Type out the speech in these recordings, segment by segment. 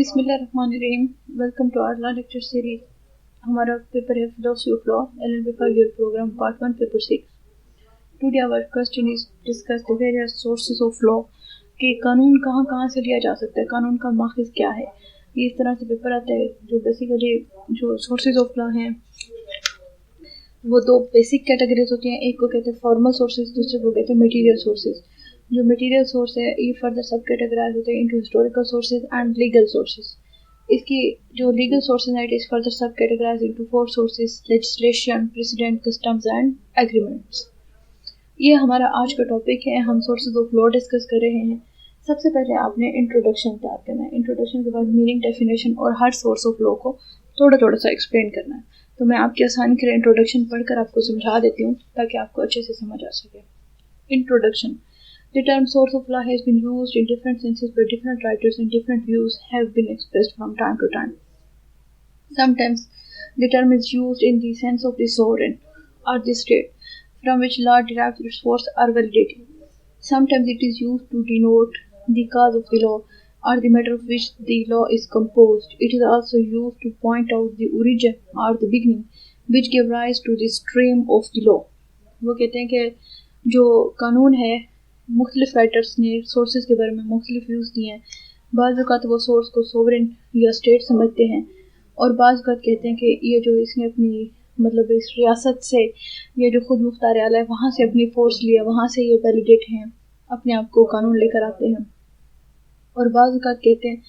बिस्मिल्लाहिर्रहमानिर्रहीम। Welcome to our lecture series. हमारा paper है philosophy of law LLB 5 year program part 1 paper 6। Today our question is discuss the various sources of law कि कानून कहाँ कहाँ से लिया जा सकता है, कानून का माखिज़ क्या है। ये इस तरह से पेपर आता है। जो बेसिकली जो सोर्सेज ऑफ लॉ हैं वो दो बेसिक कैटेगरीज होती हैं। एक को कहते हैं फॉर्मल सोर्सेज, दूसरे को कहते हैं मटीरियल सोर्सेज। जो मटीरियल सोर्स है ये फर्दर सब कैटेगराइज होते हैं into historical sources and legal sources. इसकी जो लीगल सोर्सेज है it is further subcategorise into 4 sources: legislation, precedent, customs and agreements. ये हमारा आज का टॉपिक है। हम सोर्सेज ऑफ लॉ डिस्कस कर रहे हैं। सबसे पहले आपने इंट्रोडक्शन तैयार करना है। इंट्रोडक्शन के बाद मीनिंग, डेफिनेशन और हर सोर्स ऑफ लॉ को थोड़ा थोड़ा सा एक्सप्लेन करना है। तो मैं आपकी आसानी के लिए इंट्रोडक्शन पढ़कर आपको समझा देती हूँ ताकि आपको अच्छे से समझ आ सके। Introduction. The term source of law has been used in different senses by different writers and different views have been expressed from time to time. Sometimes the term is used in the sense of the sovereign or the state from which law derives its force or validity. Sometimes it is used to denote the cause of the law or the matter of which the law is composed. It is also used to point out the origin or the beginning which gave rise to the stream of the law. वो कहते हैं कि जो कानून है मुख्तलिफ writers ने sources के बारे में मुख्तलिफ व्यूज़ दिए हैं। बाज़ औक़ात वो सोर्स को सोवरेन या स्टेट समझते हैं और बाज़ औक़ात कहते हैं कि ये जो इसने अपनी मतलब इस रियासत से ये जो खुद मुख्तार आला है वहाँ से अपनी फोर्स लिया, वहाँ से ये वैलिडेट हैं, अपने आप को कानून लेकर आते हैं। और बाज़ औक़ात कहते हैं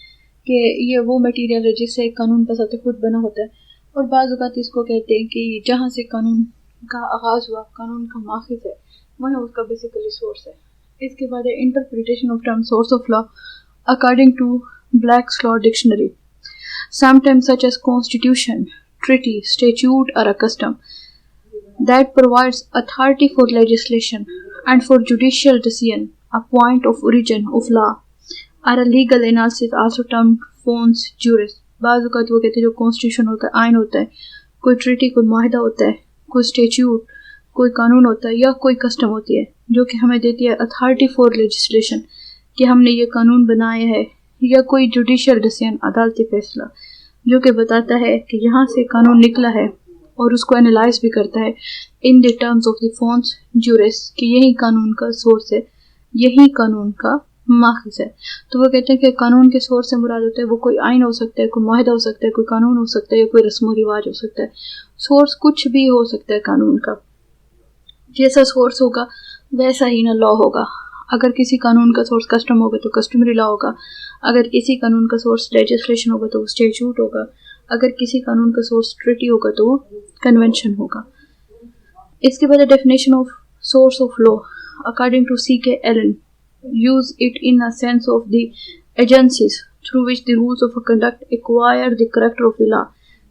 कि ये वो मटीरियल है जिससे कानून बसाते खुद बना होता है। और बाज़ औक़ात इसको कहते हैं कि जहाँ से कानून का आगाज़ हुआ, कानून का माखिज़ है, वही उसका बेसिकली सोर्स है। इसके बाद है interpretation of term source of law according to Black's law dictionary. Some terms such as constitution, treaty, statute or a custom that provides authority for legislation and for judicial decision, a point of origin of law or a legal analysis also termed fons juris. बाज़ औक़ात वो कहते हैं जो constitution होता है, आइन होता है, कोई ट्रीटी, कोई माहिदा होता है, कोई स्टेच्यूट, कोई कानून होता है या कोई कस्टम होती है जो कि हमें देती है अथॉरिटी फॉर लेजिस्लेशन कि हमने ये कानून बनाया है, या कोई जुडिशियल डिसीजन, अदालती फैसला जो कि बताता है कि यहाँ से कानून निकला है और उसको एनालाइज भी करता है in the terms of the fawns juris कि यही कानून का सोर्स है, यही कानून का माखिज़ है। तो वो कहते हैं कि कानून के सोर्स से मुराद होता है वो कोई आइन हो सकता है, कोई माहिदा हो सकता है, कोई कानून हो सकता है या कोई रस्म व रिवाज हो सकता है। सोर्स कुछ भी हो सकता है कानून का। जैसा सोर्स होगा वैसा ही ना लॉ होगा। अगर किसी कानून का सोर्स कस्टम होगा तो कस्टमरी लॉ होगा, अगर किसी कानून का सोर्स लेजिस्लेशन होगा तो वो स्टेच्यूट होगा, अगर किसी कानून का सोर्स ट्रीटी होगा तो वो कन्वेंशन होगा। इसके बाद definition of source of law according to C.K. Allen, use it in a sense of the agencies through which the rules of conduct acquire the character of the law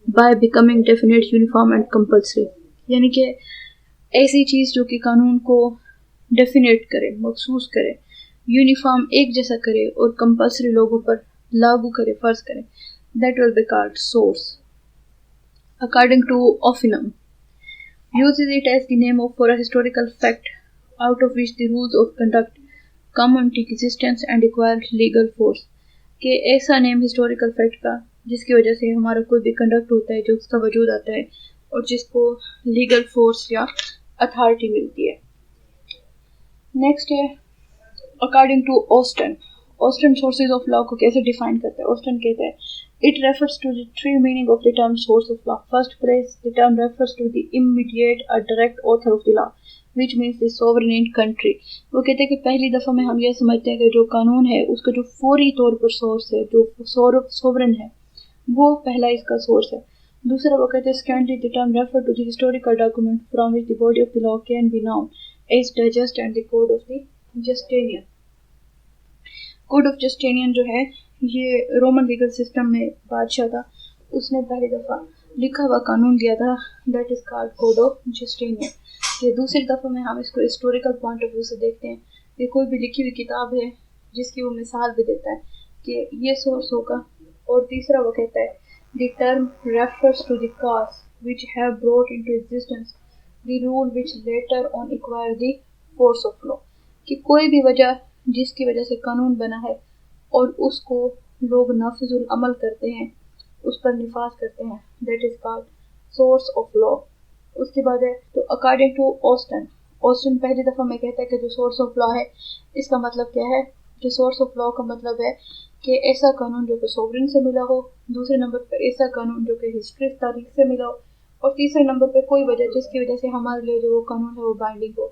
by becoming definite, uniform and compulsory। यानी कि ऐसी चीज़ जो कि कानून को definite करे, मखसूस करे, यूनिफॉर्म एक जैसा करे और कंपल्सरी लोगों पर लागू करे, फर्ज करे, that will be called source. According to ऑफिनम, uses it as the name of for a historical fact out of which the rules of conduct come into existence and acquire legal force। कि ऐसा name historical fact का जिसकी वजह से हमारा कोई भी कंडक्ट होता है जो उसका वजूद आता है और जिसको लीगल फोर्स या अथॉरिटी मिलती है। नेक्स्ट है according to Austin. Austin sources of law को कैसे डिफाइन करते हैं? ऑस्टन कहते हैं it refers to the three meaning of the term source of law. First place the term refers to the immediate और direct author of the law which means the sovereign country. वो कहते हैं कि पहली दफ़ा में हम ये समझते हैं कि जो कानून है उसका जो फौरी तौर पर सोर्स है, जो सोवरेन है, वो पहला इसका सोर्स है। दूसरा वो कहते हैं secondly the term refer to the historical document from which the body of the law can be known as digest and the code of the Justinian. Code of Justinian जो है ये रोमन लीगल सिस्टम में बादशाह था, उसने पहली दफ़ा लिखा हुआ कानून दिया था, that is called code of Justinian. ये दूसरी दफ़ा में हम इसको हिस्टोरिकल पॉइंट ऑफ व्यू से देखते हैं कि कोई भी लिखी हुई किताब है जिसकी वो मिसाल भी देता है कि ये सोर्स होगा। और तीसरा वो कहता है the term refers to the cause which have brought into existence the rule which later on acquire the force of law. कि कोई भी वजह जिसकी वजह से कानून बना है और उसको लोग नाफिजुल अमल करते हैं, उस पर निफाज करते हैं, that is called source of law. उसके बाद है तो अकॉर्डिंग टू ऑस्टन, ऑस्टन पहली दफ़ा में कहता है कि जो सोर्स ऑफ लॉ है, इसका मतलब क्या है कि सोर्स ऑफ लॉ का मतलब है कि ऐसा कानून जो कि सोवरेन से मिला हो, दूसरे नंबर पर ऐसा कानून जो कि हिस्ट्री तारीख से मिला हो, और तीसरे नंबर पर कोई वजह जिसकी वजह से हमारे लिए जो वो कानून है वो बाइंडिंग हो।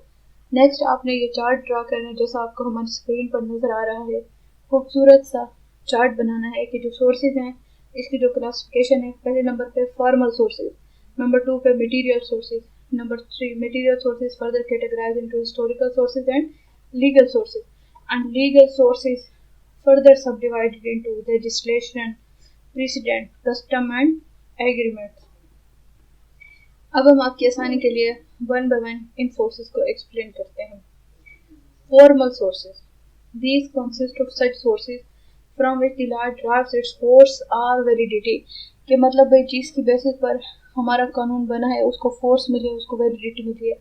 नेक्स्ट आपने ये चार्ट ड्रा करना है जैसा आपको हमारी स्क्रीन पर नजर आ रहा है। खूबसूरत सा चार्ट बनाना है कि जो सोर्सेज हैं इसकी जो क्लासिफिकेशन है, पहले नंबर पे फॉर्मल सोर्सेज, नंबर 2 पे material sources, number 3 material sources further categorise into historical sources and legal sources, and legal sources further subdivided into legislation, precedent, custom and agreements. अब हम आपकी आसानी के लिए one by one in sources को explain करते हैं। Formal sources. These consist of such sources from which the law derives its force or validity. कि मतलब भाई जिस की बेसिस पर हमारा कानून बना है उसको फोर्स मिली, उसको वैलिडिटी मिली है,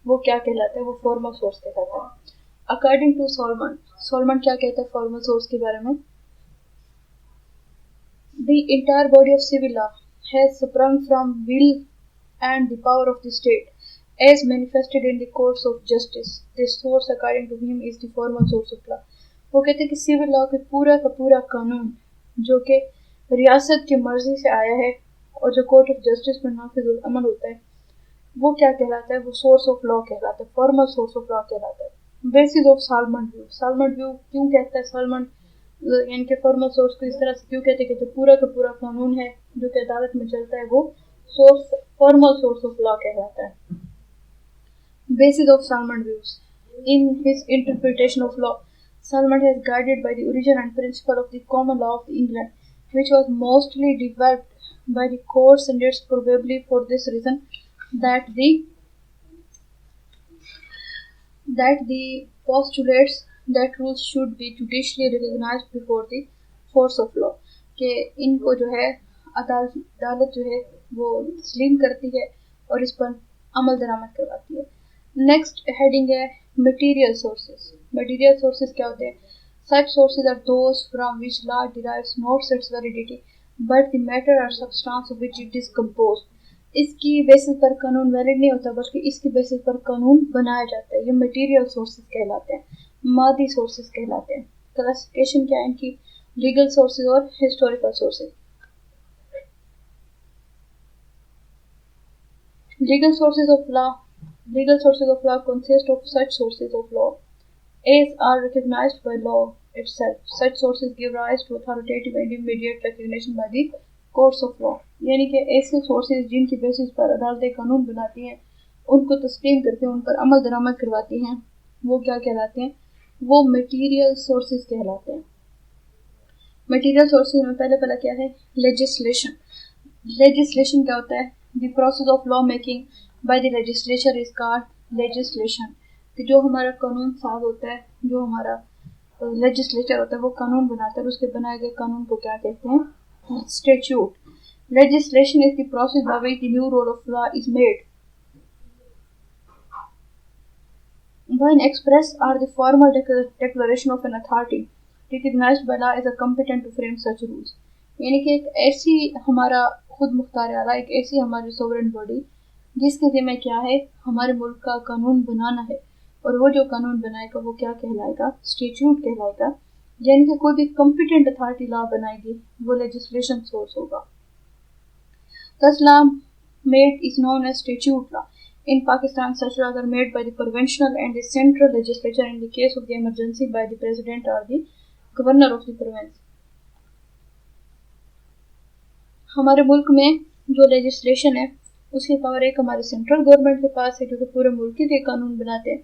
वो क्या कहलाता है, वो फॉर्मल सोर्स कहलाता है। अकॉर्डिंग टू सोलमन, सोलमन क्या कहता है फॉर्मल सोर्स के बारे में? The entire body of civil law has sprung from will and the power of the state as manifested in the courts of justice. This source according to him is the formal source of law. वो कहते हैं कि civil law के पूरा का पूरा कानून जो कि रियासत की मर्जी से आया है और जो कोर्ट ऑफ जस्टिस में नाफिजुल अमल होता है, वो क्या कहलाता है, वो सोर्स ऑफ लॉ कहलाता है, फॉर्मल सोर्स ऑफ लॉ कहलाता है। Basis of salmon view, salmon view क्यों कहता है सालमन, यानी कि फॉर्मल सोर्स को इस तरह से क्यों कहते हैं कि जो पूरा का पूरा कानून है जो कि अदालत में चलता है वो source formal source of law कहलाता है। Basis of salmon views, in his interpretation of law Salmon has guided by the origin and principle of the common law of England, which was mostly developed by the courts, and it's probably for this reason that the postulates that rules should be judicially recognized before the force of law, कि इनको जो है अदालत जो है वो तस्लीम करती है और इस पर अमल दरामद करवाती है। नेक्स्ट हेडिंग है मटेरियल सोर्सेज। मटेरियल सोर्सेज क्या होते हैं? Such sources are those from which law derives not its validity but the matter or substance of which it is composed. इसकी बेसिस पर कानून वैलिड नहीं होता बल्कि इसकी बेसिस पर कानून बनाया जाता है। ये मटेरियल सोर्सेज कहलाते हैं, मादी सोर्सेज कहलाते हैं। क्लासिफिकेशन क्या है इनकी? लीगल सोर्सेज और historical sources. Legal sources of law, legal sources of law consist of such sources of law as are recognized by law itself. Such sources give rise to authoritative and immediate recognition by the courts of law. यानी कि ऐसे sources जिनकी basis पर अदालतें कानून बनाती हैं, उनको तस्लीम करते हैं, उन पर अमल दरामद करवाती हैं, वो क्या कहलाते हैं? वो मटेरियल सोर्सेज कहलाते हैं। मटेरियल सोर्सेज में पहले क्या है? लेजिस्लेशन। लेजिस्लेशन क्या होता है? The process of law making by the legislature is called legislation. कि जो हमारा कानून साज होता है, जो हमारा लेजिस्लेचर होता है वो कानून बनाता है, उसके बनाए गए कानून को क्या कहते हैं? Statute. Legislation is the process by which the new rule of law is made when express or the formal declaration of an authority recognized by law is a competent to frame such rules. यानी कि एक ऐसी हमारा खुद मुख्तार आला, एक ऐसी हमारी सोवरेन बॉडी जिसके ज़िम्मे क्या है? हमारे मुल्क का कानून बनाना है, और वो जो कानून बनाएगा वो क्या कहलाएगा? स्टैट्यूट कहलाएगा। यानी कि कोई भी कॉम्पिटेंट अथॉरिटी लॉ बनाएगी वो लेजिस्लेशन सोर्स होगा। Thus law made is known as statute law. In Pakistan, such laws are made by the provincial and the central legislature in the case of the emergency by the president or the governor of the province. हमारे मुल्क में जो legislation है उसकी power एक हमारे central government के पास है जो कि पूरे मुल्क के कानून बनाते हैं,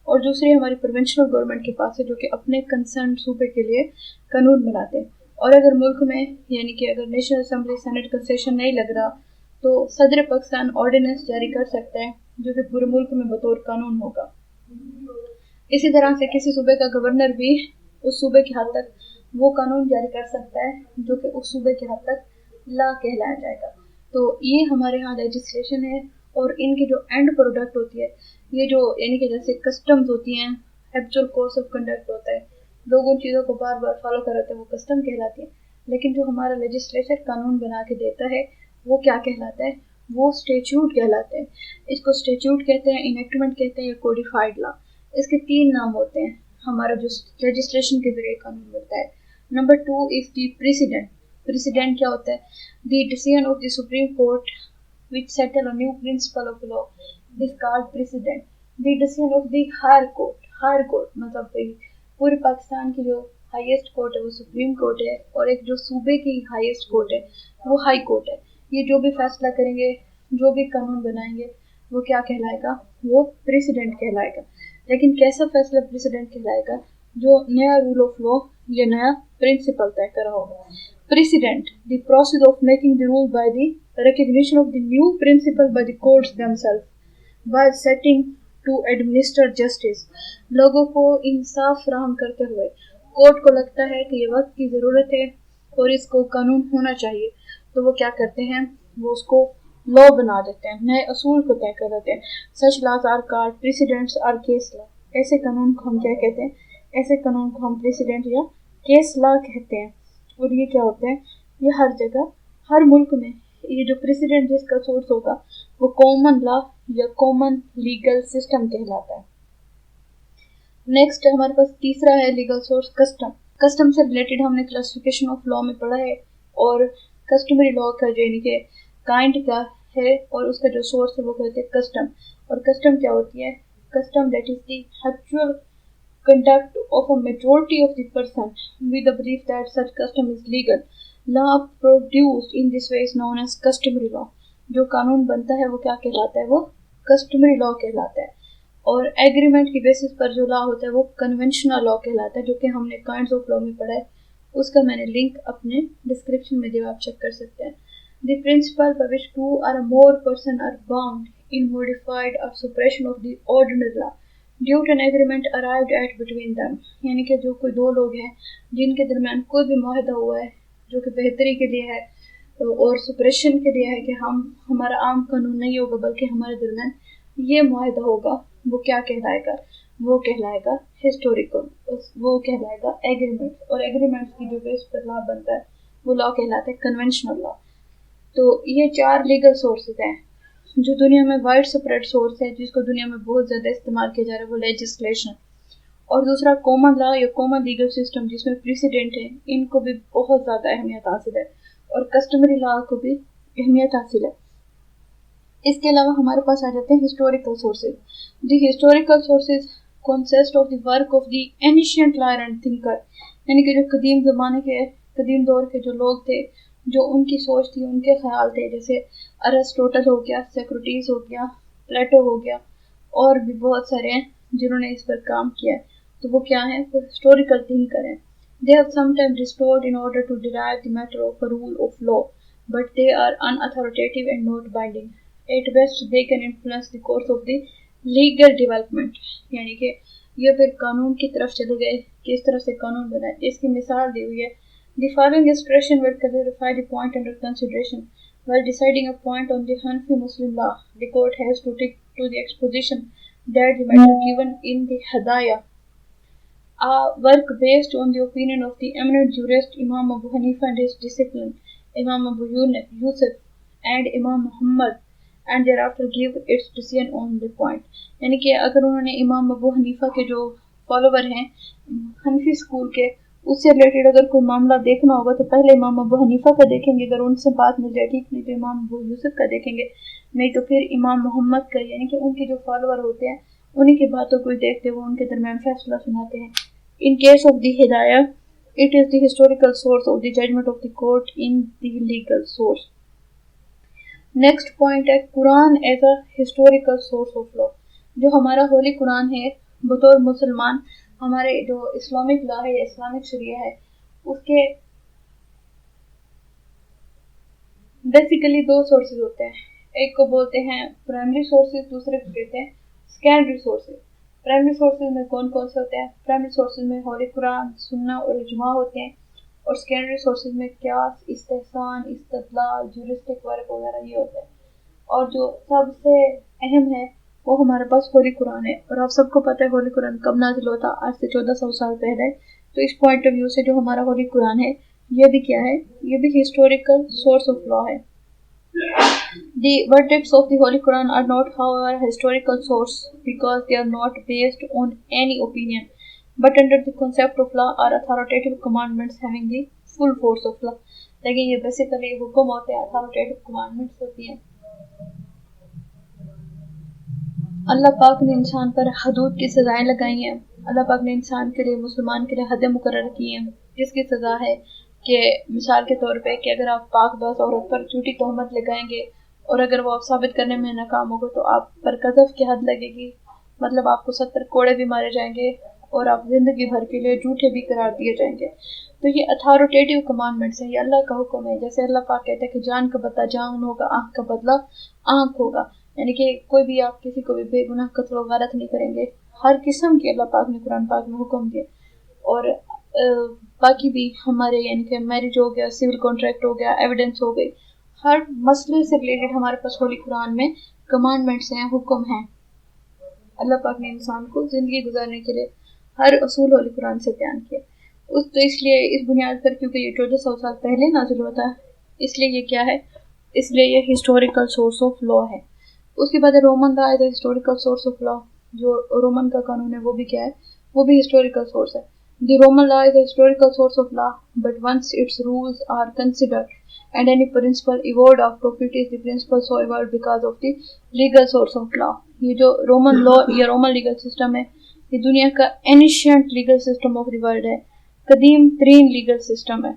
और दूसरी हमारी प्रोविंशियल गवर्नमेंट के पास है जो कि अपने कंसर्न सूबे के लिए कानून बनाते हैं। और अगर मुल्क में यानी कि अगर नेशनल असेंबली सेनेट का सेशन नहीं लग रहा तो सदर पाकिस्तान ऑर्डिनेंस जारी कर सकता है जो कि पूरे मुल्क में बतौर कानून होगा। इसी तरह से किसी सूबे का गवर्नर भी उस सूबे के हद तक वो कानून जारी कर सकता है जो कि उस सूबे के हद तक लॉ कहलाया जाएगा। तो ये हमारे यहाँ लेजिस्लेशन है, और इनकी जो एंड प्रोडक्ट होती है, ये जो यानी कि जैसे कस्टम्स होती हैं, एक्चुअल कोर्स ऑफ कंडक्ट होता है, लोग उन चीज़ों को बार बार फॉलो कराते हैं, वो कस्टम कहलाती है। लेकिन जो हमारा लेजिस्लेचर कानून बना के देता है वो क्या कहलाता है, वो स्टेच्यूट कहलाते हैं। इसको स्टेच्यूट कहते हैं, इनेक्टमेंट कहते हैं या कोडिफाइड लॉ। इसके 3 नाम होते हैं हमारा जो लेजिस्लेशन के जरिए कानून बनता है। Number 2 is the president. President क्या होता है, the decision of the supreme court which settle a new principle of law is called precedent. The decision of the higher court मतलब पूरे पाकिस्तान की जो हाईएस्ट कोर्ट है वो सुप्रीम कोर्ट है, और एक जो सूबे की हाईएस्ट कोर्ट है वो हाई कोर्ट है। ये जो भी फैसला करेंगे, जो भी कानून बनाएंगे, वो क्या कहलाएगा, वो प्रेसिडेंट कहलाएगा। लेकिन कैसा फैसला प्रेसिडेंट कहलाएगा, जो नया रूल ऑफ लॉ या नया प्रिंसिपल तय करा होगा। Precedent, the process of making the rule by the recognition of the new principle by the courts themselves, while setting to administer justice. लोगों को इंसाफ फराहम करते हुए कोर्ट को लगता है कि ये वक्त की ज़रूरत है और इसको कानून होना चाहिए, तो वो क्या करते हैं, वो उसको लॉ बना देते हैं, नए असूल को तय कर देते हैं। Such laws are called precedents or case law. ऐसे कानून को हम क्या कहते हैं, ऐसे कानून को हम प्रेसिडेंट या केस लॉ कहते हैं। और ये क्या होता है, ये हर जगह हर मुल्क में ये जो प्रेसिडेंट जिसका सोर्स होगा वो कॉमन लॉ या कॉमन लीगल सिस्टम कहलाता है। नेक्स्ट हमारे पास तीसरा है लीगल सोर्स कस्टम। कस्टम से रिलेटेड हमने क्लासिफिकेशन ऑफ लॉ में पढ़ा है, और कस्टमरी लॉ का जो यानी कि काइंड का है और उसका जो सोर्स है वो कहते हैं कस्टम। और कस्टम क्या होती है, custom that is the habitual conduct of a majority of the person with the belief that such custom is legal. Law produced in this way is known as customary law. जो कानून बनता है वो क्या कहलाता है, वो customary law कहलाता है। और एग्रीमेंट की बेसिस पर जो लॉ होता है वो कन्वेंशनल लॉ कहलाता है, जो कि हमने काइंड्स ऑफ लॉ में पढ़ा है। उसका मैंने लिंक अपने डिस्क्रिप्शन में दिया, आप चेक कर सकते हैं। The principle by which two or more person are bound in modified or suppression of the ordinary law due to an agreement arrived at between them, यानी कि जो कोई दो लोग हैं जिनके दरमियान कोई भी मुआहदा हुआ है जो कि बेहतरी के लिए है और सुप्रेशन के लिए है कि हमारा आम कानून नहीं होगा बल्कि हमारे दरमियान ये मुआहदा होगा, वो क्या कहलाएगा, वो कहलाएगा हिस्टोरिकल, वो कहलाएगा एग्रीमेंट। और एग्रीमेंट्स की जो बेस पर लॉ बनता है वो लॉ कहलाता है कन्वेंशनल लॉ। तो ये 4 लीगल सोर्सेज हैं। जो दुनिया में वाइड स्प्रेड सोर्स है जिसको दुनिया में बहुत ज़्यादा इस्तेमाल किया जा रहा है वो लेजिस्लेशन। और दूसरा कॉमन लॉ या कॉमन लीगल सिस्टम जिसमें प्रेसिडेंट है, इनको भी बहुत ज़्यादा अहमियत हासिल है, और कस्टमरी लॉ को भी अहमियत हासिल है। इसके अलावा हमारे पास आ जाते हैं historical sources. The historical sources consist of the work of the ancient lawyer and thinker, यानी कि जो कदीम ज़माने के कदीम दौर के जो लोग थे, जो उनकी सोच थी, उनके ख्याल थे, जैसे अरिस्टोटल हो गया, सोक्रेटिस हो गया, प्लेटो हो गया, और भी बहुत सारे हैं जिन्होंने इस पर काम किया है। तो वो क्या है, वो हिस्टोरिकल थिंकर हैं। They have sometimes restored in order to derive the matter of a rule of law, but they are unauthoritative and not binding. At best they can influence the course of the legal development, यानी कि ये फिर कानून की तरफ चले गए, किस तरह से कानून बनाए, इसकी मिसाल दी हुई है। The following expression will clarify the point under consideration. While deciding a point on the Hanafi Muslim law, the court has to take to the exposition that the matter given in the Hadaya, a work based on the opinion of the eminent jurist Imam Abu Hanifa and his disciple Imam Abu Yusuf and Imam Muhammad, and thereafter give its decision on the point. यानी कि अगर उन्होंने इमाम Abu Hanifa के जो follower हैं हनफी school के, उससे रिलेटेड अगर कोई मामला देखना होगा तो पहले इमाम अबू हनीफा का देखेंगे, अगर उनसे बात मिल जाए ठीक, नहीं तो इमाम अबू यूसुफ का देखेंगे, नहीं तो फिर इमाम मोहम्मद का, यानी कि उनके जो फॉलोअर होते हैं उन्हीं की बातों को देखते हुए उनके दरमियान फैसला सुनाते हैं। In case of the Hidaya, it is the historical source of the judgment of the court in the legal source. Next point है Quran as a historical source of law. जो हमारा होली कुरान है, बतौर मुसलमान हमारे जो इस्लामिक लॉ है, Islamic शरिया है, उसके बेसिकली 2 सोर्सेज होते हैं। एक को बोलते हैं प्राइमरी सोर्सेज, दूसरे को कहते हैं सेकेंडरी सोर्सेज। प्राइमरी सोर्सेज में कौन कौन से होते हैं, प्राइमरी सोर्सेज में होली कुरान, सुन्ना और इजमा होते हैं, और सेकेंडरी सोर्सेज में क्यास, इस्तेहसान, इस्तदलाल, ज्यूरिस्टिक वर्क वगैरह ये होते हैं। और जो सबसे अहम है वो हमारे पास होली कुरान है। और आप सबको पता है होली कुरान कब नाजिल हुआ था, आज से 1400 साल पहले। तो इस पॉइंट ऑफ व्यू से जो हमारा होली कुरान है ये भी क्या है, ये भी हिस्टोरिकल सोर्स ऑफ लॉ है। The verdicts of the Holy Quran are not, however, a historical source because they are not based on any opinion, but under the concept of law are authoritative commandments having the full force of law. लेकिन ये basically हुक्म होते हैं, authoritative commandments होती हैं। अल्लाह पाक ने इंसान पर हदूद की सजाएं लगाई हैं। अल्लाह पाक ने इंसान के लिए, मुसलमान के लिए हदें मुकर्रर की हैं, जिसकी सज़ा है कि मिसाल के तौर पे कि अगर आप पाकबाज़ औरत पर झूठी तहमत लगाएंगे और अगर वो आप साबित करने में नाकाम होगा तो आप पर कज़फ की हद लगेगी, मतलब आपको 70 कोड़े भी मारे जाएंगे और आप जिंदगी भर के लिए झूठे भी करार दिए जाएंगे। तो ये अथॉरिटेटिव कमांडमेंट्स है, ये अल्लाह का हुक्म है। जैसे अल्लाह पाक कहते हैं कि जान का बदला जान होगा, आँख का बदला आँख होगा, यानी कि कोई भी आप किसी को भी बेगुनाह कत्ल गलत नहीं करेंगे। हर किस्म के अल्लाह पाक ने कुरान पाक में हुक्म दिए। और बाकी भी हमारे यानी कि मैरिज हो गया, सिविल कॉन्ट्रैक्ट हो गया, एविडेंस हो गई, हर मसले से रिलेटेड हमारे पास होली कुरान में कमांडमेंट्स हैं, हुक्म हैं। अल्लाह पाक ने इंसान को ज़िंदगी गुजारने के लिए हर असूल होली कुरान से बयान किया। उस तो इसलिए इस बुनियाद पर, क्योंकि ये 1400 साल पहले नाजिल हुआ था, इसलिए ये क्या है, इसलिए ये हिस्टोरिकल सोर्स ऑफ लॉ है। उसके बाद Roman law as a historical source of law, जो रोमन का कानून है वो भी क्या है, वो भी हिस्टोरिकल सोर्स है। The Roman law is a historical source of law, but once its rules are considered and any principle evolved out of it is the principle so evolved because of the legal source of law. ये जो Roman law या Roman legal system है, ये दुनिया का ancient legal system of the world है, कदीम तरीन लीगल सिस्टम है।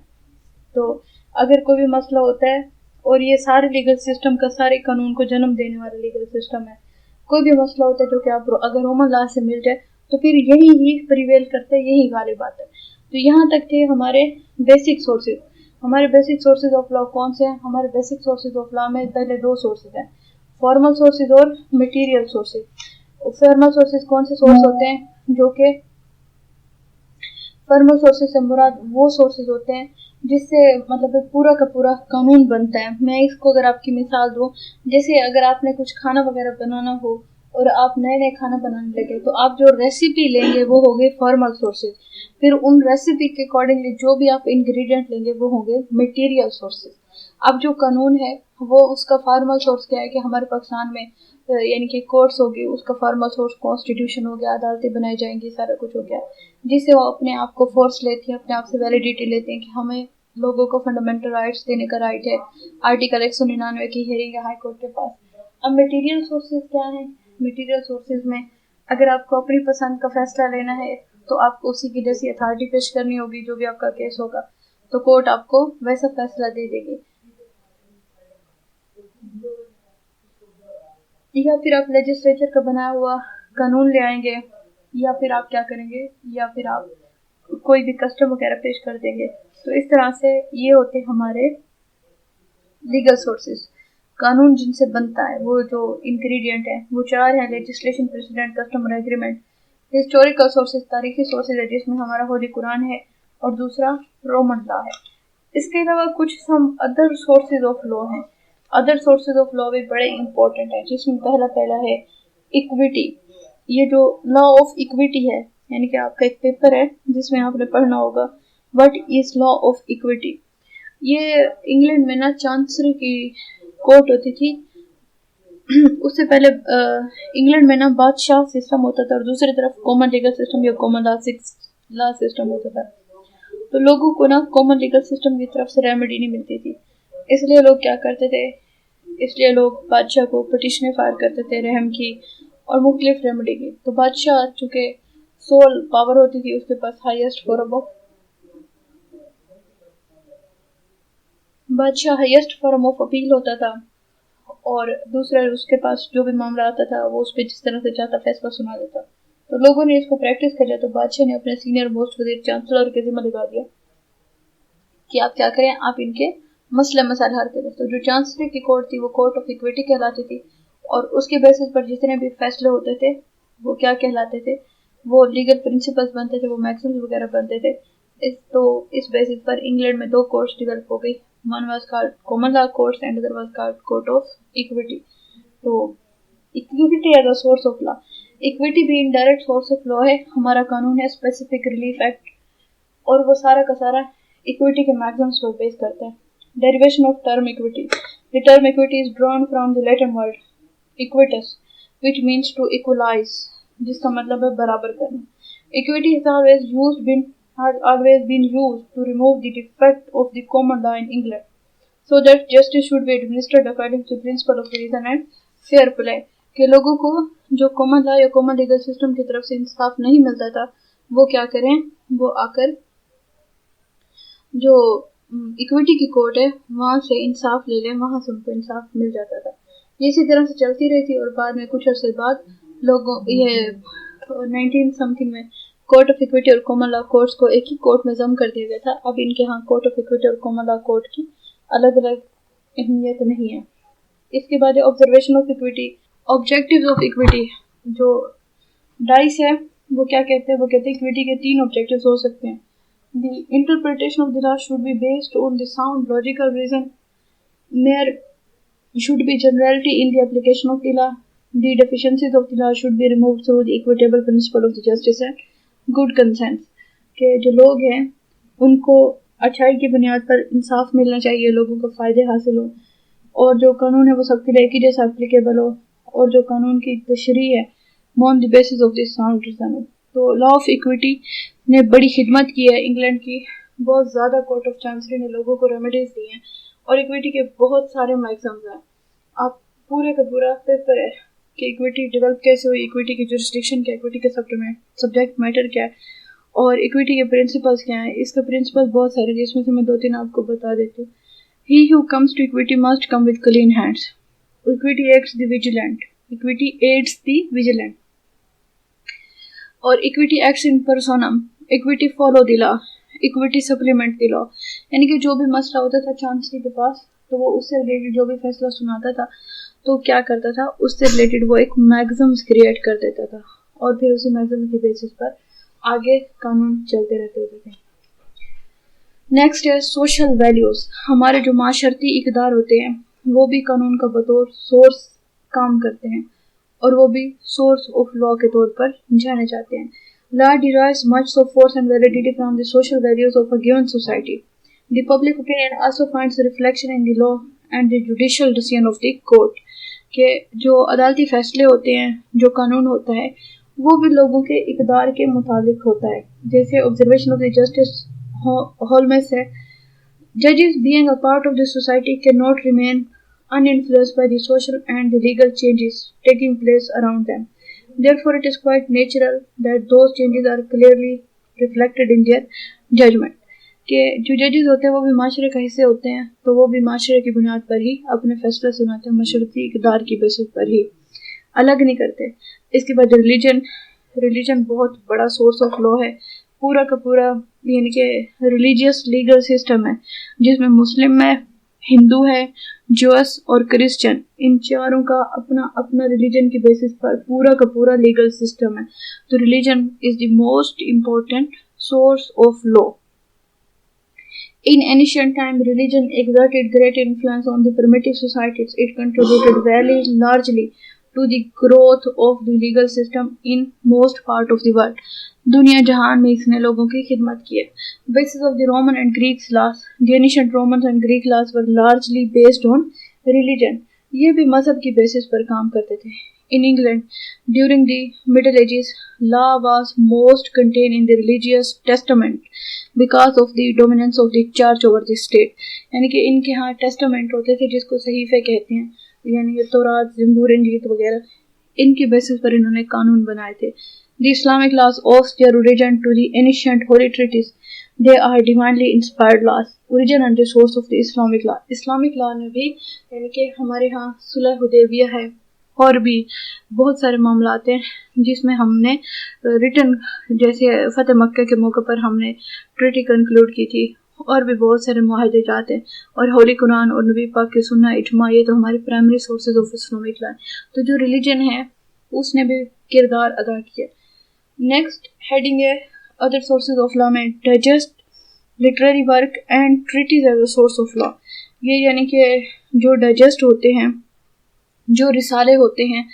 तो अगर कोई भी मसला होता है, और ये सारे लीगल सिस्टम का, सारे कानून को जन्म देने वाला लीगल सिस्टम है, कोई भी मसला होता है जो कि आप अगर रोमन लॉ से मिल जाए तो फिर यही ही प्रिवेल करता है, यही गालिब आता है। तो यहाँ तक थे हमारे बेसिक सोर्सेज। हमारे बेसिक सोर्सेज ऑफ लॉ कौन से हैं? हमारे बेसिक सोर्सेज ऑफ लॉ में पहले दो सोर्सेज हैं, फॉर्मल सोर्सेज और मटेरियल सोर्सेज। फॉर्मल सोर्सेज कौन से सोर्स होते हैं? जो कि फॉर्मल सोर्सेज से मुराद वो सोर्सेज होते हैं जिससे मतलब पूरा का पूरा कानून बनता है। मैं इसको अगर आपकी मिसाल दूँ, जैसे अगर आपने कुछ खाना वगैरह बनाना हो और आप नए नए खाना बनाने लगे, तो आप जो रेसिपी लेंगे वो होंगे फॉर्मल सोर्सेज। फिर उन रेसिपी के अकॉर्डिंगली जो भी आप इंग्रेडिएंट लेंगे वो होंगे मटेरियल सोर्सेज। अब जो कानून है वो उसका फॉर्मल सोर्स क्या है कि हमारे पाकिस्तान में यानी कि कोर्ट्स होगी, उसका फॉर्मल सोर्स कॉन्स्टिट्यूशन हो गया, अदालतें बनाई जाएंगी, सारा कुछ हो गया, जिससे वो अपने आप को फोर्स लेती हैं, अपने आप से वैलिडिटी लेते हैं कि हमें लोगों को फंडामेंटल राइट्स देने का राइट है। आर्टिकल 199 की हियरिंग है हाई कोर्ट के पास। अब मटेरियल सोर्सेज क्या है? मटेरियल सोर्सेज में अगर आपको अपनी पसंद का फैसला लेना है तो आपको उसी की जैसी अथॉरिटी पेश करनी होगी, जो भी आपका केस होगा तो कोर्ट आपको वैसा फैसला दे देगी। या फिर आप लेजिस्लेचर का बनाया हुआ कानून ले आएंगे, या फिर आप क्या करेंगे, या फिर आप कोई भी कस्टम वगैरह पेश कर देंगे। तो इस तरह से ये होते हमारे लीगल सोर्सेज। कानून जिनसे बनता है वो जो इंग्रेडिएंट है वो चार हैं, लेजिस्लेशन, प्रेसिडेंट, कस्टम और एग्रीमेंट। हिस्टोरिकल सोर्सेज तारीखी सोर्सेज है जिसमें हमारा होली कुरान है और दूसरा रोमन लॉ है। इसके अलावा कुछ some other sources of law हैं। अदर सोर्सेज ऑफ लॉ भी बड़े इंपॉर्टेंट है, जिसमें पहला है इक्विटी। ये जो लॉ ऑफ इक्विटी है, यानी कि आपका एक पेपर है जिसमें आपने पढ़ना होगा what is law of equity. ये इंग्लैंड में ना चांसरी की कोर्ट होती थी। उससे पहले इंग्लैंड में ना बादशाह सिस्टम होता था और दूसरी तरफ कॉमन लीगल सिस्टम या कॉमन लॉ सिस्टम होता था। तो लोगों को ना कॉमन लीगल सिस्टम की तरफ से रेमेडी नहीं मिलती थी, इसलिए लोग क्या करते थे, इसलिए लोग बादशाह को पिटीशनें फाइल करते थे रहम की और मुख्तलिफ रेमेडी की। तो बादशाह चूँकि सोल पावर होती थी, उसके पास हाईएस्ट फॉर्म ऑफ अपील होता था, और दूसरा उसके पास जो भी मामला आता था वो उस पर जिस तरह से चाहता फैसला सुना देता। तो लोगों ने इसको प्रैक्टिस कर लिया, तो बादशाह ने अपने सीनियर मोस्ट वजीर चांसलर के जिम्मे लगा दिया कि आप क्या करें, आप इनके मसले मसाइल हल करें। तो जो चांसलर की कोर्ट थी वो कोर्ट ऑफ इक्विटी कहलाती थी, और उसके बेसिस पर जितने भी फैसले होते थे वो क्या कहलाते थे, वो लीगल प्रिंसिपल्स बनते थे, वो मैक्सिम्स वगैरह बनते थे। इस बेसिस पर इंग्लैंड में दो कोर्ट्स डेवलप हो गई, one was called common law courts and other was called court of equity. तो equity as a source of law, equity भी इनडायरेक्ट सोर्स ऑफ लॉ है। हमारा कानून है स्पेसिफिक रिलीफ एक्ट, और वो सारा का सारा इक्विटी के मैक्सिम्स पर बेस करता है। Derivation of term equity. The term equity is drawn from the Latin word Equitas which means to equalize, जिसका मतलब है बराबर करना। Equity has always been used to remove the defect of the common law in England, so that justice should be administered according to the principle of reason and fair play। कि लोगों को जो common law या common legal system की तरफ से इंसाफ नहीं मिलता था, वो क्या करें, वो आकर जो इक्विटी की कोर्ट है वहाँ से इंसाफ ले लें, वहाँ से उनको इंसाफ मिल जाता था। ये इसी तरह से चलती रही थी और बाद में कुछ अर्से बाद लोगों ये 19 समथिंग में कोर्ट ऑफ इक्विटी और कॉमन लॉ कोर्ट्स को एक ही कोर्ट में जम कर दिया गया था। अब इनके यहाँ कोर्ट ऑफ इक्विटी और कॉमन लॉ कोर्ट की अलग अलग अहमियत नहीं है। इसके बाद observation of equity, objectives of equity. जो डाइस है वो क्या कहते हैं, वो कहते हैं इक्विटी के 3 ऑब्जेक्टिव्स हो सकते हैं। The interpretation of the law should be based on the sound logical reason, mayor should be generality in the application of the law. The deficiencies of the law should be removed through the equitable principle of the justice and good consent। के जो लोग हैं उनको अच्छाई की बुनियाद पर इंसाफ मिलना चाहिए, लोगों को फ़ायदे हासिल हो, और जो कानून है वो सबके लिए एक ही जैसा एप्लीकेबल हो, और जो कानून की तशरीह है on the basis of this sound reason हो। तो लॉ ऑफ इक्विटी ने बड़ी खिदमत की है इंग्लैंड की, बहुत ज़्यादा कोर्ट ऑफ चांसरी ने लोगों को रेमेडीज दी हैं, और इक्विटी के बहुत सारे मैक्सिम्स हैं। आप पूरे का पूरा पेपर है कि इक्विटी डेवलप कैसे हुई, इक्विटी की जुरिस्डिक्शन क्या है, इक्विटी के सब्जेक्ट मैटर क्या है, और इक्विटी के प्रिंसिपल्स क्या हैं। इसके प्रिंसिपल्स बहुत सारे, जिसमें से मैं 2-3 आपको बता देती हूँ। He who comes to equity must come with clean hands. Equity acts the vigilant, equity aids the vigilant, और equity acts in personam, equity follow the law, equity supplement the law. यानी कि जो भी मसला होता था चांसरी के पास, तो वो उससे रिलेटेड जो भी फैसला सुनाता था तो क्या करता था, उससे रिलेटेड वो एक मैक्सिम्स क्रिएट कर देता था, और फिर उसी मैक्सिम की बेसिस पर आगे कानून चलते रहते होते थे। नेक्स्ट है सोशल वैल्यूज। हमारे जो माशरती इक़दार होते हैं वो भी कानून का बतौर सोर्स काम करते हैं, और वो भी सोर्स ऑफ लॉ के तौर पर जाने जाते हैं। Law derives much of force and validity from the social values of a given society. The public opinion also finds reflection in the law and the judicial decision of the court। के जो अदालती फैसले होते हैं, जो कानून होता है, वो भी लोगों के इक़दार के मुताबिक होता है। जैसे ऑब्जर्वेशन ऑफ द जस्टिस होल्मेस है, जजेस being a part of the society can not remain uninfluenced by the social and the legal changes taking place around them. Therefore, it is quite natural that those changes are clearly reflected in their judgment। कि जो जजेस होते हैं वो भी माशरे का हिस्से होते हैं, तो वो भी माशरे की बुनियाद पर ही अपने फैसले सुनाते हैं, मशरूती इक़दार की बेसिस पर ही, अलग नहीं करते। इसके बाद रिलीजन बहुत बड़ा सोर्स ऑफ लॉ है, पूरा का पूरा, यानी कि रिलीजियस लीगल सिस्टम है जिसमें मुस्लिम है, हिंदू है, ज्यूस और क्रिश्चियन, इन चारों का अपना अपना रिलीजन की बेसिस पर पूरा का पूरा लीगल सिस्टम है। तो religion is the most important source of law. In ancient time, religion exerted great influence on the primitive societies. It contributed very largely to the growth of the legal system in most part of the world। दुनिया जहान में इसने लोगों की खिदमत की है। Basis of the Roman and Greek laws, the ancient Romans and Greek laws were largely based on religion। ये भी मजहब की बेसिस पर काम करते थे। In England, during the Middle Ages, law was most contained in the religious testament because of the dominance of the church over the state। यानी कि इनके यहाँ टेस्टामेंट होते थे जिसको सहीफे कहते हैं, यानी कि तौरात, ज़बूर, इंजील वगैरह, इनकी बेसिस पर इन्होंने कानून बनाए थे। The Islamic laws owe their origin to the ancient holy treaties। They are divinely inspired laws। Origin and the source of the Islamic law। Islamic law में भी यानी कि हमारे यहाँ सुलह हुदैबिया है, और भी बहुत सारे मामलात हैं जिसमें हमने रिटर्न, जैसे फ़तह मक्का के मौके पर हमने ट्रीटी कंक्लूड की थी, और भी बहुत सारे मुआहदे जाते हैं, और होली कुरान और नबी पाक के सुन्ना इजमा, ये तो हमारे primary sources of Islamic law. तो जो रिलीजन है उसने भी किरदार अदा किया। नेक्स्ट हेडिंग है अदर सोर्सेज ऑफ लॉ में digest, literary work and treatise as a source of law. ये यानी कि जो डाइजेस्ट होते हैं, जो रिसाले होते हैं,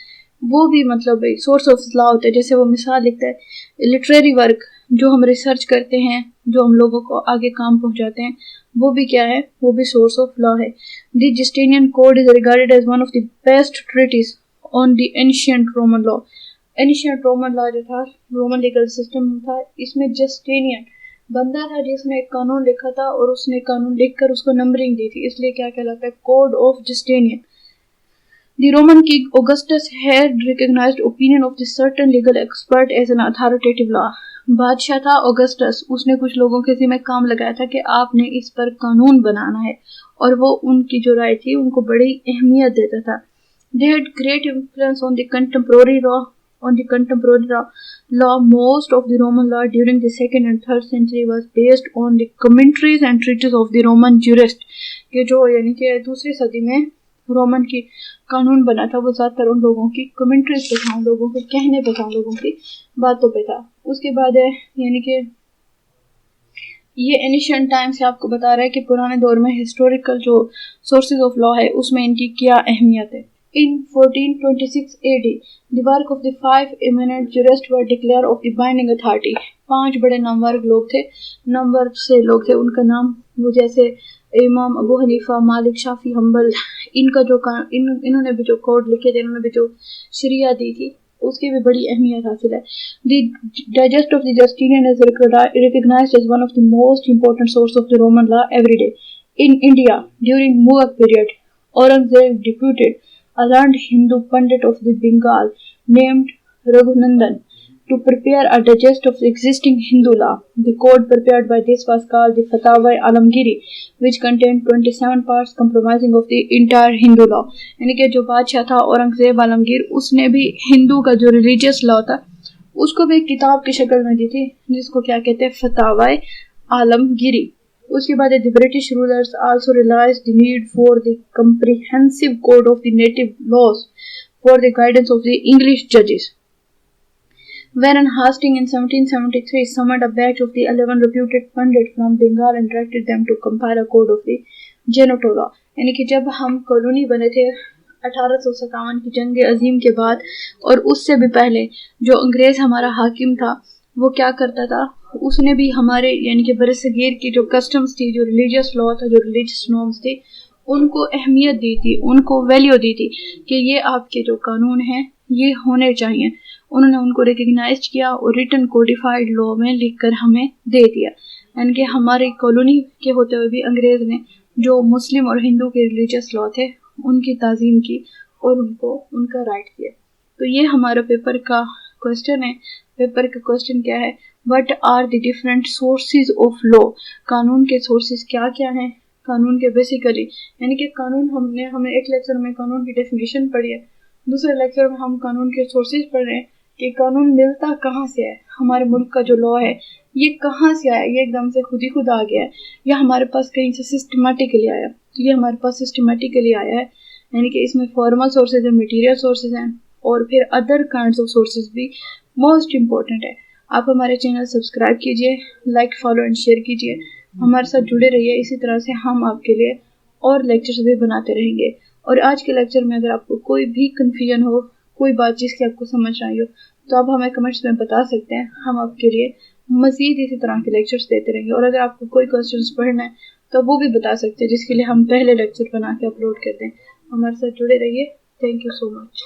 वो भी मतलब सोर्स ऑफ लॉ होता है। जैसे वो मिसाल लिखता है, लिटरेरी वर्क जो हम रिसर्च करते हैं, जो हम लोगों को आगे काम पहुंचाते हैं, वो भी क्या है, वो भी सोर्स ऑफ लॉ है। The Justinian code is regarded as one of the best treatise on the ancient Roman law. Ancient Roman law जो था, रोमन लीगल सिस्टम था, इसमें जस्टिनियन बंदा था जिसने एक कानून लिखा था और उसने कानून लिखकर उसको नंबरिंग दी थी, इसलिए क्या कहलाता है, code of Justinian. The Roman king Augustus had recognized opinion of the certain legal expert as an authoritative law. बादशाह था ऑगस्टस, उसने कुछ लोगों के जिम्मे काम लगाया था कि आपने इस पर कानून बनाना है, और वो उनकी जो राय थी उनको बड़ी अहमियत देता था। They had great influence on the contemporary law. Most of the Roman law during the 2nd and 3rd century was based on the commentaries and treatises of the Roman jurists. कि जो यानी कि दूसरी सदी में रोमन की कानून बना था वो ज्यादातर उन लोगों की कमेंट्रीज पे था, उन लोगों के कहने पे था, उन लोगों की बातों पे था। उसके बाद है यानी कि ये एंशिएंट टाइम से आपको बता रहा है कि पुराने दौर में हिस्टोरिकल जो सोर्सेज ऑफ लॉ है उसमें इनकी क्या अहमियत है। In 1426 AD, the work of the 5 eminent jurists were declared of the binding authority. 5 बड़े नामवर लोग थे, नामवर से लोग थे, उनका नाम वो जैसे इमाम अबू हनीफा, मालिक, शाफी, हम्बल, इनका जो इन्होंने भी जो कोड लिखे थे, इन्होंने भी जो शरिया दी थी, उसकी भी बड़ी अहमियत हासिल है। The Digest of the Justinian is recognized as one of the most important sources of the Roman law every day. In India, during Mughal period, Aurangzeb deputed a learned Hindu Pandit of the Bengal named Raghunandan to prepare a digest of the existing Hindu law. The code prepared by this was called the Fatwa-e-Alamgiri, which contained 27 parts comprising of the entire Hindu law. यानी कि जो बादशाह था औरंगजेब आलमगीर, उसने भी हिंदू का जो religious law था उसको भी एक किताब की शक्ल में दी थी, जिसको क्या कहते हैं, फतावा-ए-आलमगीरी। उसके बाद the British rulers also realized the need for the comprehensive code of the native laws for the guidance of the English judges. Warren Hastings in 1773 summoned a batch of the 11 reputed pundits from Bengal and directed them to compile a code of the Genoto law. यानी कि जब हम colony बने थे 1857 की जंग अजीम के बाद, और उससे भी पहले जो अंग्रेज हमारा हाकिम था वो क्या करता था, उसने भी हमारे यानी कि बरसगीर की जो कस्टम्स थी, जो रिलीजियस लॉ था, जो रिलीजियस नॉर्म्स थी, उनको अहमियत दी थी, उनको वैल्यू दी थी कि ये आपके जो कानून हैं ये होने चाहिए। उन्होंने उनको रिकग्नाइज किया और रिटन कोडिफाइड लॉ में लिखकर हमें दे दिया। यानी कि हमारी कॉलोनी के होते हुए भी अंग्रेज ने जो मुस्लिम और हिंदू के रिलीजियस लॉ थे उनकी ताज़ीम की और उनको उनका राइट दिया। तो ये हमारा पेपर का क्वेश्चन है। पेपर का क्वेश्चन क्या है, what are the different sources of law. कानून के सोर्सेज क्या क्या हैं, कानून के बेसिकली यानी कि कानून हमने एक लेक्चर में कानून की डेफिनेशन पढ़ी है, दूसरे लेक्चर में हम कानून के सोर्सेज पढ़ रहे हैं कि कानून मिलता कहाँ से है, हमारे मुल्क का जो लॉ है ये कहाँ से आया, ये एकदम से खुद ही खुद आ गया है या हमारे पास कहीं से सिस्टमेटिकली आया। तो ये हमारे पास सिस्टमेटिकली आया है, यानी कि इसमें फॉर्मल सोर्सेज हैं, मटीरियल सोर्सेज हैं और फिर अदर काइंड्स ऑफ सोर्सेज भी मोस्ट इम्पोर्टेंट है। आप हमारे चैनल सब्सक्राइब कीजिए, लाइक, फॉलो एंड शेयर कीजिए, हमारे साथ जुड़े रहिए। इसी तरह से हम आपके लिए और लेक्चर्स भी बनाते रहेंगे। और आज के लेक्चर में अगर आपको कोई भी कन्फ्यूजन हो, कोई बात जिसकी आपको समझ आई हो, तो आप हमें कमेंट्स में बता सकते हैं। हम आपके लिए मज़ीद इसी तरह के लेक्चर्स देते रहेंगे। और अगर आपको कोई क्वेश्चंस पढ़ना है तो वो भी बता सकते हैं, जिसके लिए हम पहले लेक्चर बना के अपलोड करते हैं। हमारे साथ जुड़े रहिए। Thank you so much.